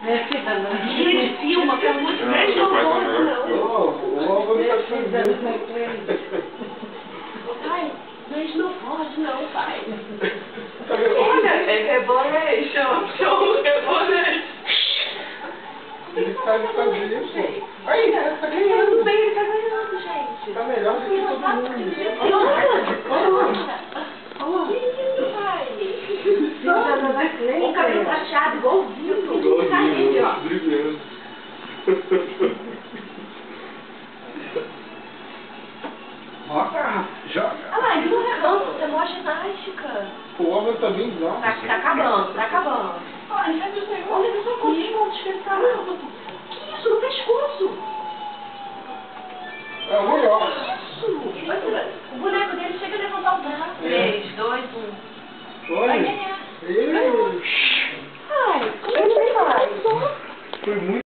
E ele filma com a música, mexe no rosto, não. Pai, mexe no rosto, não, pai. Olha, é rebolation, show, rebolation. Ele sabe fazer isso. Aí, tá ganhando. Tudo bem, ele tá ganhando, gente. Tá melhor do que todo mundo. Menino, pai. O cabelo prateado, igualzinho. Cadê, ó? Brilhando. Roca, joga. Ah lá, ele não é campo, você é mó ginástica. O homem tá bem exausto. Tá acabando, tá acabando. Olha, já viu o negócio? Olha só quantos pontos que ele tá. Que isso, no pescoço? É o melhor. Isso. O boneco dele chega a levantar o braço. 3, 2, 1. Olha. Vai ganhar. Ele Ai, como é que você faz? foi muito